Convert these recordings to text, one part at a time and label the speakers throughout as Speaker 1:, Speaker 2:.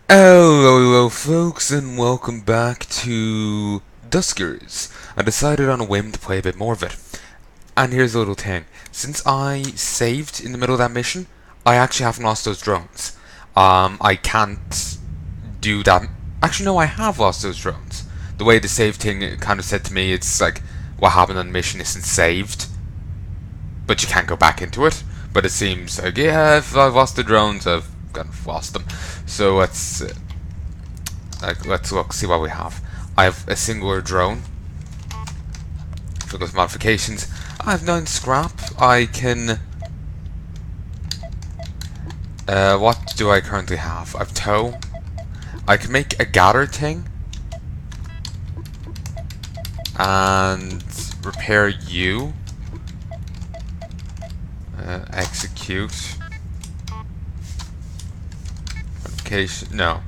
Speaker 1: Hello folks, and welcome back to Duskers. I decided on a whim to play a bit more of it. And here's a little thing. Since I saved in the middle of that mission, I actually haven't lost those drones. I can't do that. Actually, no, I have lost those drones. The way the save thing kind of said to me, it's like, what happened on the mission isn't saved, but you can't go back into it. But it seems like, yeah, if I've lost the drones, I've kind of lost them. So let's look, see what we have. I have a singular drone. For those modifications, I have 9 scrap. I can. What do I currently have? I have tow. I can make a gather thing and repair you. Execute. Modification. No.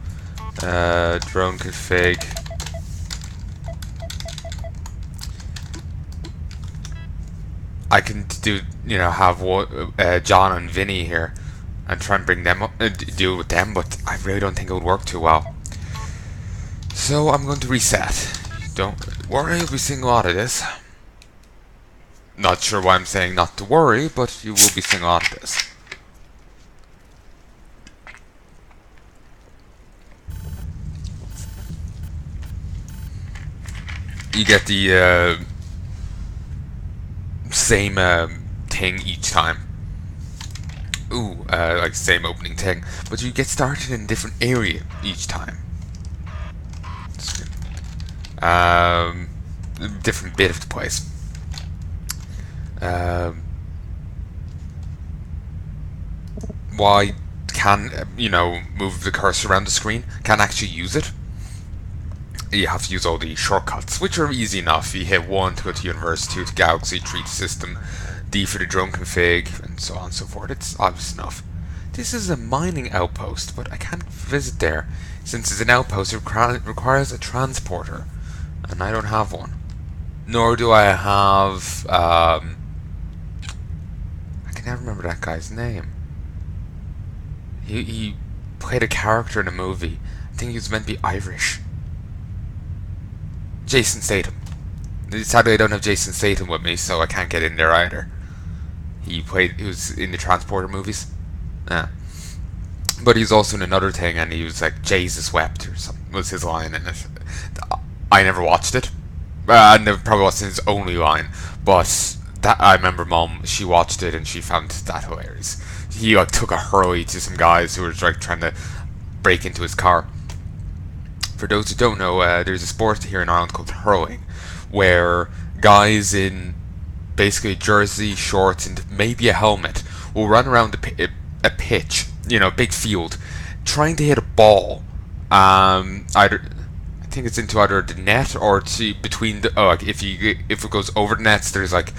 Speaker 1: Drone config. I can do, have John and Vinny here and try and bring them up, deal with them, but I really don't think it would work too well. So I'm going to reset. Don't worry, you'll be seeing a lot of this. Not sure why I'm saying not to worry, but you will be seeing a lot of this. You get the same thing each time. Ooh, like same opening thing, but you get started in a different area each time. Different bit of the place. Why can move the cursor around the screen? Can't actually use it. You have to use all the shortcuts, which are easy enough. You hit 1 to go to universe, 2 to galaxy, 3 to system, D for the drone config, and so on and so forth. It's obvious enough. This is a mining outpost, but I can't visit there. Since it's an outpost, it requires a transporter, and I don't have one. Nor do I have, I can never remember that guy's name. He played a character in a movie. I think he was meant to be Irish. Jason Statham. Sadly, I don't have Jason Statham with me, so I can't get in there either. He was in the Transporter movies. Yeah. But he was also in another thing, and he was like, Jesus wept, or something was his line in it. I never watched it. And it probably wasn't his only line, but that I remember Mom, she watched it, and she found that hilarious. He took a hurley to some guys who were like trying to break into his car. For those who don't know, there's a sport here in Ireland called hurling, where guys in basically jersey, shorts, and maybe a helmet will run around a pitch, big field, trying to hit a ball. Either I think it's into either the net or between the if it goes over the nets, there's like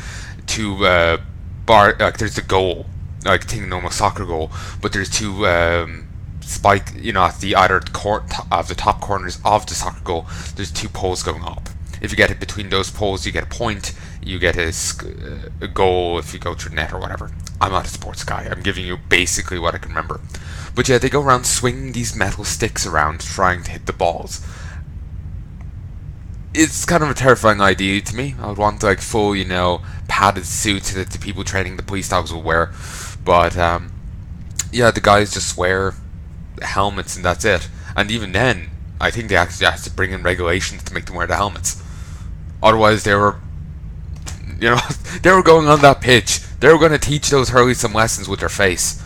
Speaker 1: two there's the goal, like I think a normal soccer goal, but there's two spike, at the either of the top corners of the soccer goal, there's 2 poles going up. If you get it between those poles, you get a point. You get a goal if you go through the net or whatever. I'm not a sports guy. I'm giving you basically what I can remember. But yeah, they go around swinging these metal sticks around, trying to hit the balls. It's kind of a terrifying idea to me. I would want like full, padded suits that the people training the police dogs will wear. But yeah, the guys just wear helmets and that's it. And even then, I think they actually have to bring in regulations to make them wear the helmets. Otherwise, they were going on that pitch. They were going to teach those hurleys some lessons with their face.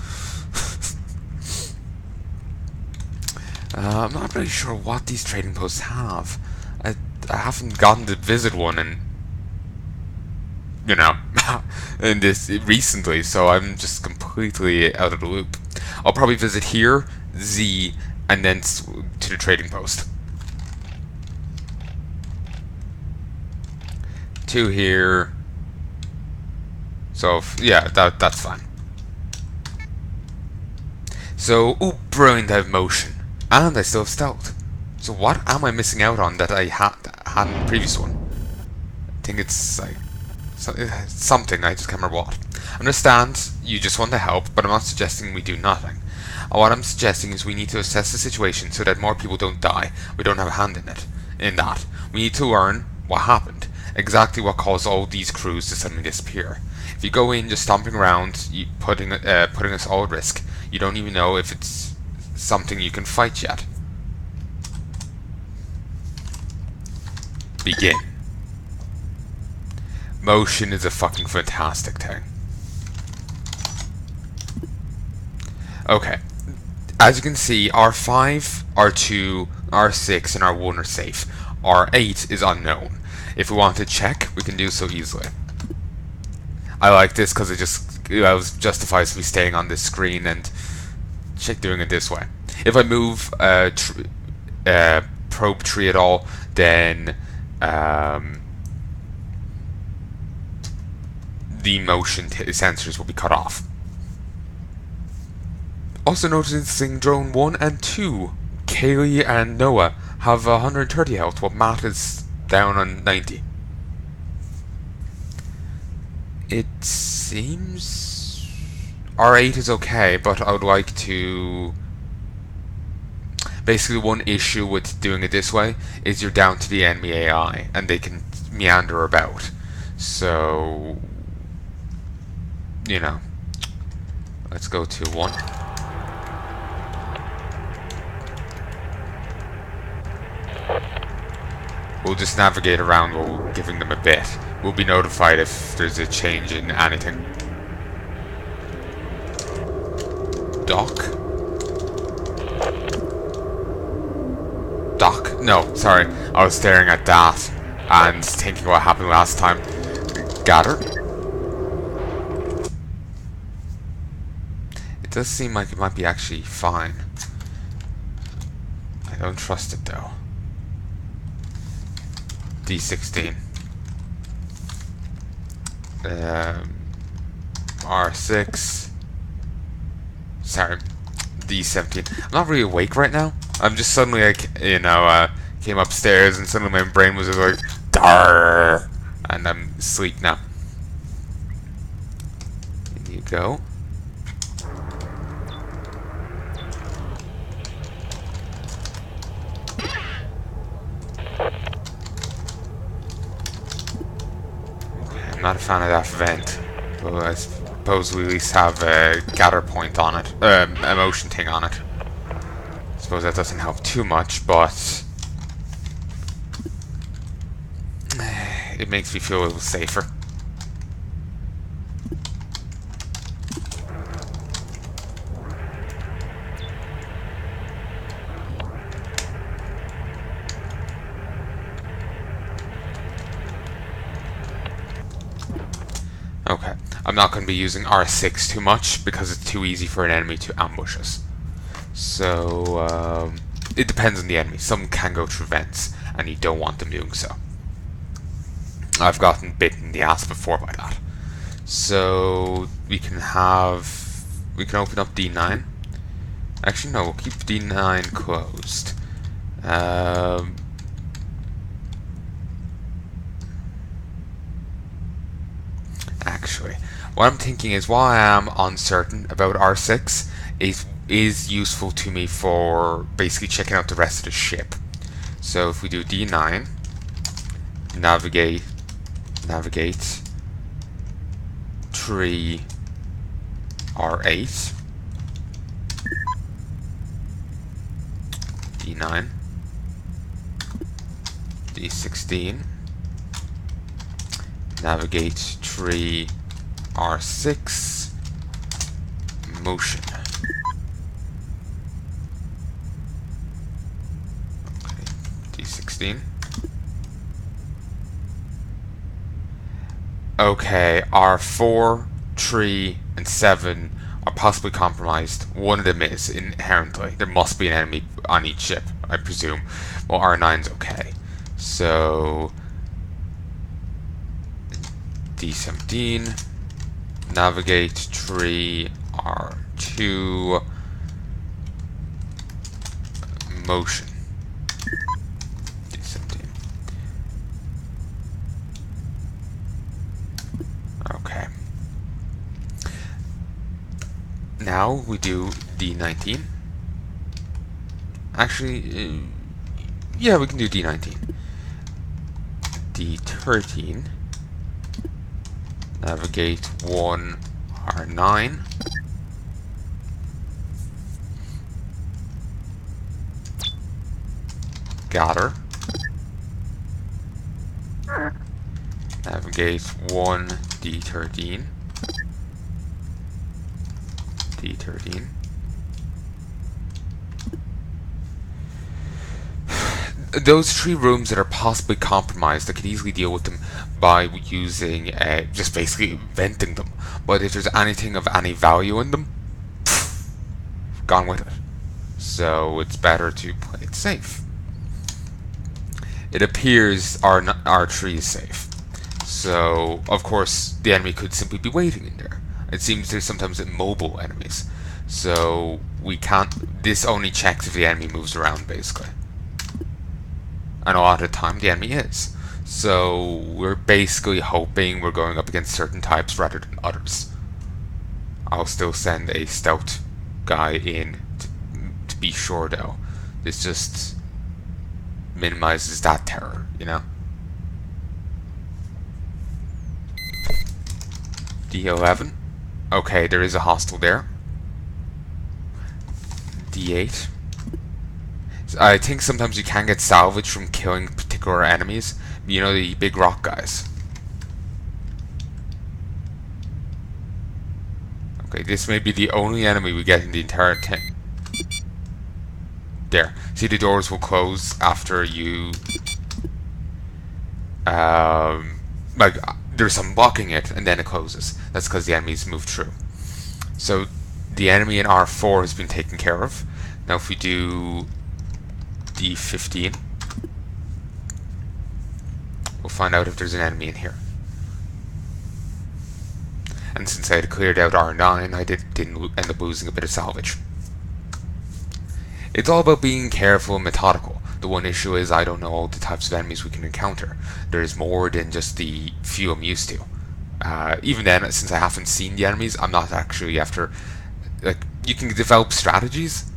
Speaker 1: I'm not really sure what these trading posts have. I haven't gotten to visit one in this recently, so I'm just completely out of the loop. I'll probably visit here, Z, and then to the trading post. 2 here. So yeah, that's fine. So, ooh, brilliant! I have motion, and I still have stealth. So what am I missing out on that I had in the previous one? I think it's like something. I just can't remember what. I understand you just want to help, but I'm not suggesting we do nothing. What I'm suggesting is we need to assess the situation so that more people don't die. We don't have a hand in it. In that, we need to learn what happened, exactly what caused all these crews to suddenly disappear. If you go in just stomping around, putting us all at risk, you don't even know if it's something you can fight yet. Begin. Motion is a fucking fantastic thing. Okay. As you can see, R5, R2, R6, and R1 are safe. R8 is unknown. If we want to check, we can do so easily. I like this because it justifies me staying on this screen and doing it this way. If I move probe tree at all, then the motion sensors will be cut off. Also noticing drone 1 and 2, Kaylee and Noah, have 130 health, while Matt is down on 90. It seems R8 is okay, but I would like to... Basically, one issue with doing it this way is you're down to the enemy AI, and they can meander about. So, you know, let's go to 1. We'll just navigate around while giving them a bit. We'll be notified if there's a change in anything. Doc? Doc? No, sorry. I was staring at that and thinking what happened last time. Gather? It does seem like it might be actually fine. I don't trust it though. D16. R6. Sorry, D17. I'm not really awake right now. I'm just suddenly like, came upstairs and suddenly my brain was just like, Darr! And I'm asleep now. In you go. I'm not a fan of that vent, but I suppose we at least have a gather point on it, a motion thing on it. I suppose that doesn't help too much, but it makes me feel a little safer. Okay, I'm not going to be using R6 too much because it's too easy for an enemy to ambush us. So, it depends on the enemy. Some can go through vents, and you don't want them doing so. I've gotten bitten in the ass before by that. So, we can open up D9. Actually, no, we'll keep D9 closed. Actually, what I'm thinking is, while I am uncertain about R6, is useful to me for basically checking out the rest of the ship. So if we do D9, navigate, tree, R8, D9, D16, navigate, tree, R6, motion. Okay, D16. Okay, R4, tree, and 7 are possibly compromised. One of them is inherently. There must be an enemy on each ship, I presume. Well, R9's okay. So D17, navigate, tree, R2, motion. D17. Okay. Now we do D19. Actually, yeah, we can do D19. D13. Navigate 1 R9. Gather. Navigate 1 D13. D13. Those 3 rooms that are possibly compromised, I could easily deal with them by using, just basically venting them. But if there's anything of any value in them, gone with it. So it's better to play it safe. It appears our tree is safe. So, of course, the enemy could simply be waiting in there. It seems there's sometimes immobile enemies. So, we can't... This only checks if the enemy moves around, basically. And a lot of the time, the enemy is. So, we're basically hoping we're going up against certain types rather than others. I'll still send a stout guy in to be sure, though. This just minimizes that terror, you know? D11. Okay, there is a hostile there. D8. I think sometimes you can get salvage from killing particular enemies. You know, the big rock guys. Okay, this may be the only enemy we get in the entire thing. There. See, the doors will close after you... like, there's some blocking it, and then it closes. That's because the enemies move through. So, the enemy in R4 has been taken care of. Now, if we do D15, we'll find out if there's an enemy in here. And since I had cleared out R9, I didn't end up losing a bit of salvage. It's all about being careful and methodical. The one issue is I don't know all the types of enemies we can encounter. There's more than just the few I'm used to. Even then, since I haven't seen the enemies, I'm not actually after... Like, you can develop strategies,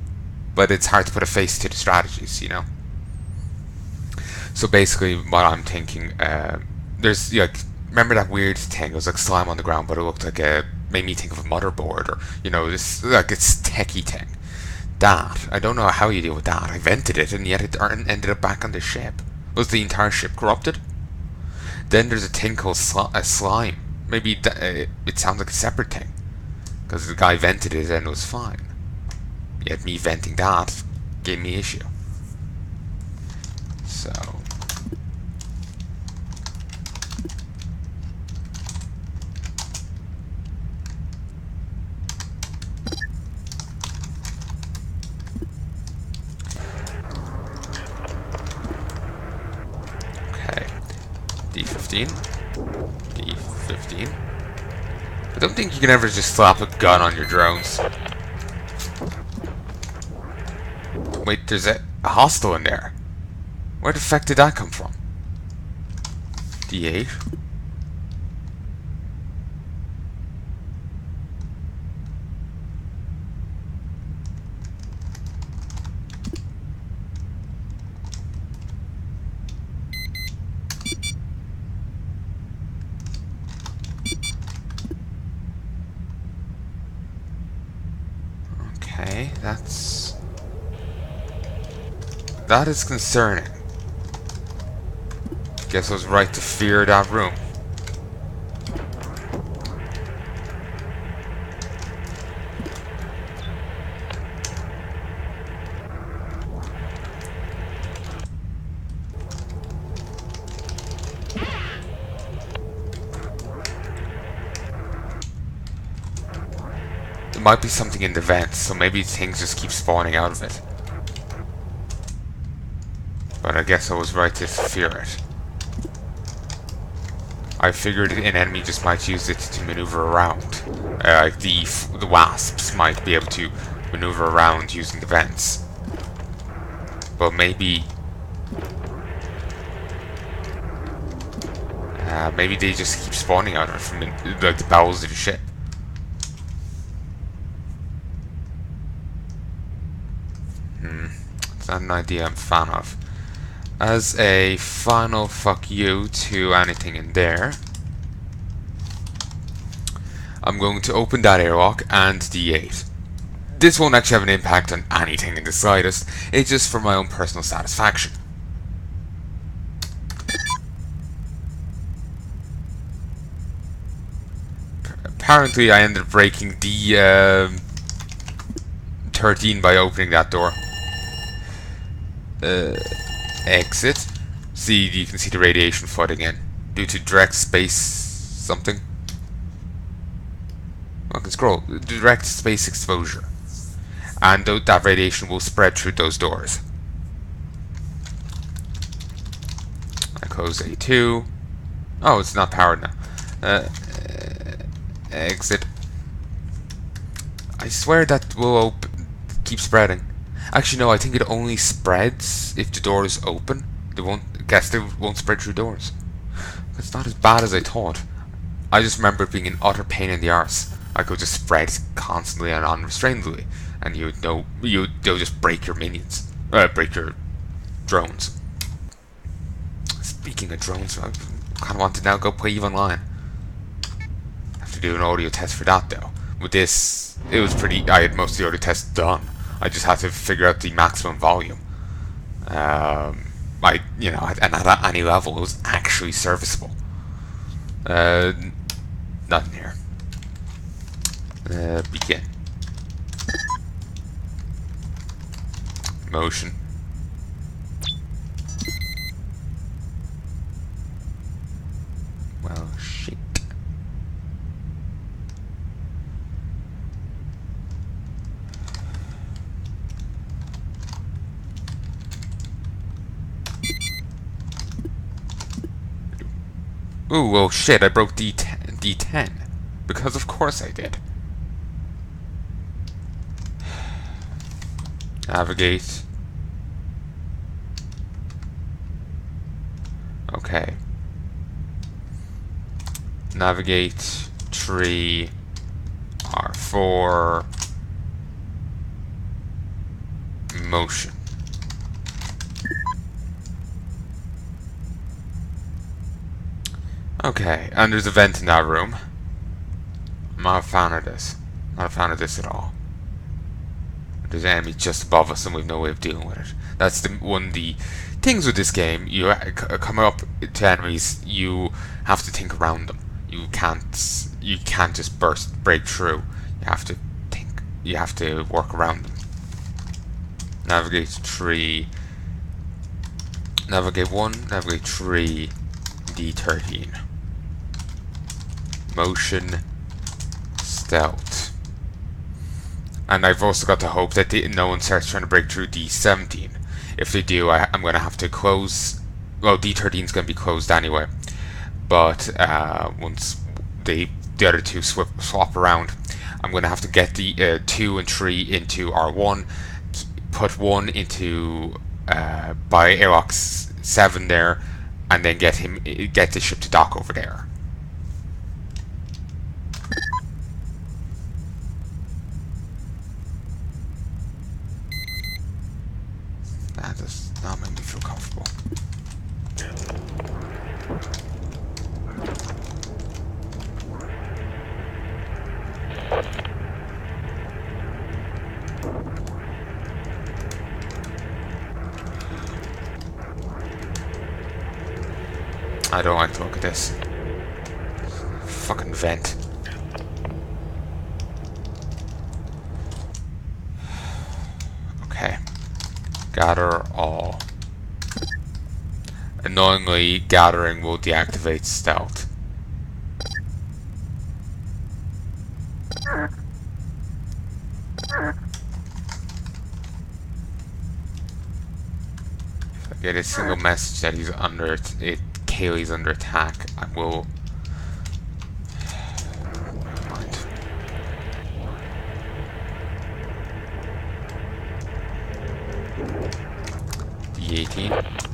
Speaker 1: but it's hard to put a face to the strategies, you know? So basically, what I'm thinking... there's, like... Remember that weird thing? It was like slime on the ground, but it looked like made me think of a motherboard, or, you know, this, like, it's techie thing. That, I don't know how you deal with that. I vented it, and yet it ended up back on the ship. Was the entire ship corrupted? Then there's a thing called slime. Maybe it sounds like a separate thing. Because the guy vented it and it was fine. Yet me venting that gave me issue. So... D15. D15. I don't think you can ever just slap a gun on your drones. Wait, there's a hostile in there. Where the fuck did that come from? D8. Okay, that is concerning. Guess I was right to fear that room. There might be something in the vents, so maybe things just keep spawning out of it. But I guess I was right to fear it. I figured an enemy just might use it to maneuver around. Like the wasps might be able to maneuver around using the vents. But maybe... maybe they just keep spawning out of it from the bowels of the ship. not an idea I'm a fan of. As a final fuck you to anything in there, I'm going to open that airlock and D8. This won't actually have an impact on anything in the slightest, it's just for my own personal satisfaction. Apparently I ended up breaking the 13 by opening that door. Exit. See, you can see the radiation flood again due to direct space something. I can scroll. Direct space exposure, and that radiation will spread through those doors. I close A2. Oh, it's not powered now. Exit. I swear that will keep spreading. Actually, no. I think it only spreads if the door is open. They won't spread through doors. It's not as bad as I thought. I just remember it being an utter pain in the arse. I could just spread constantly and unrestrainedly, and they'll just break your minions, break your drones. Speaking of drones, I kind of want to now go play EVE Online. I have to do an audio test for that though. With this, it was pretty. I had most of the audio tests done. I just had to figure out the maximum volume. And at any level, it was actually serviceable. Nothing here. Begin. Motion. Well, shit. Ooh, well, shit, I broke D10. Because of course I did. Navigate. Okay. Navigate, tree, R4, motion. Okay, and there's a vent in that room. I'm not a fan of this. Not a fan of this at all. There's enemies just above us and we've no way of dealing with it. That's one of the things with this game. You come up to enemies, you have to think around them. You can't just break through. You have to think. You have to work around them. Navigate tree. Navigate 1, navigate tree, D13. Motion, stealth. And I've also got to hope that no one starts trying to break through D17. If they do, I'm going to have to close. Well, D13 is going to be closed anyway. But once the other two swap around, I'm going to have to get the 2 and 3 into R1, put 1 into by airlock 7 there, and then get the ship to dock over there. That does not make me feel comfortable. I don't like to look at this. Fucking vent. Okay. Gather all. Annoyingly, gathering will deactivate stealth. If I get a single message that he's under it, Kaylee's under attack, I will. Never mind. D18.